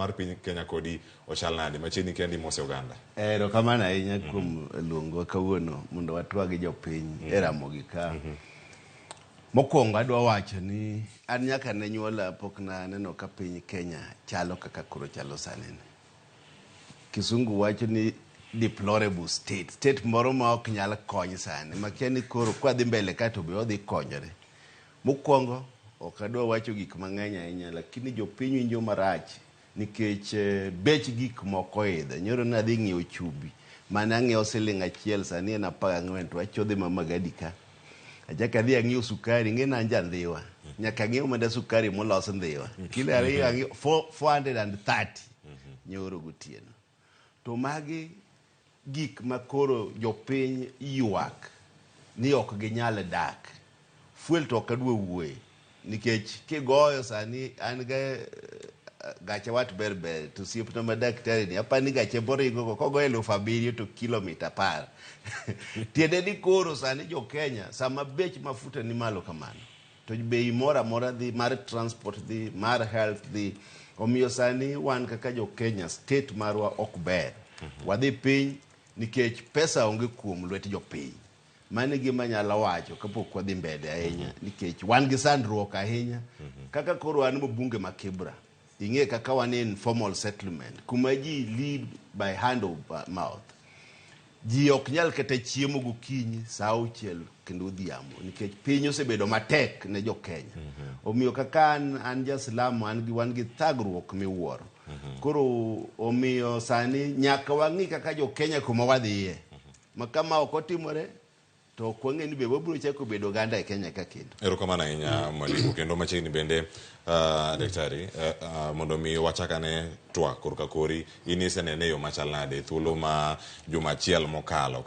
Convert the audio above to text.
mar piny Kenya kodi ochal nade machiegni kendi mose oganda. Erokamano ahinya kuom luongo kawuono mondo watwa gi jopiny e Ramogi ka. Mokwongo adwa wacho ni an nyaka ne nyuola pok na neno ka piny Kenya chalo kaka koro chalo sani. Kisungu wacho ni deplorable state moro ma ok nyal kony sani makia ni koro kwa dhi mbele ka to be odhi konyore. Mokwongo ok adwa wacho gik mang'eny ahinya lakini jopiny winjo marach nikech bech gik moko idho. Nyoro nadhi ng'iewo chumbi mane ang'iewo siling' achiel sani en 14 to achodhe Magadi ka. Achaka adhi ang'iewo sukari ng'e na ndhiwa nyaka ang'iew manda sukari molos ndhiwa kilo ariyo ang'iew 430 nyoro gotieno. To magi gik makoro jopiny ywak ni ok ginyal dak. Fuel to ok adwa wuoye nikech kigoyo sani an ga gache wat ber to siepna madaktari ni apani gache boringo kogoyo 7,000 to kilomita 10. Tiende ni koro sani jo Kenya sama bech mafuta ni malo kamano to bei mora dhi mar transport dhi mar health dhi. Omiyo sani wan kaka jo Kenya state marwa ok ber. Wadhi piny nikech pesa onge kuom lwet jopiny. Mane gima nyalo wacho kapok wadhi mbele ahinya nikech wan gi sandruok ahinya kaka koro an bunge ma Kibra. Ing'e kaka wan informal settlement kuma ji live by hand of mouth. Ji ok nyal kata chiemo gokinyi saa 6 kendo odhiambo nikech piny osebedo matek ne jo Kenya. Omiyo kaka an ja-Islam wan gi thagruok miwuoro. Koro omiyo sani nyaka wang'i kaka jo Kenya kuma wadhiye. Makama ok otimore to kwang'e ni be wabiro chako bedo oganda e Kenya ka kendo. Erokamano ahinya mwalimu kendo machiegni bende daktari mondo mi wachakane twak korka kori inise nene yo machal nade thuolo ma juma achiel mokalo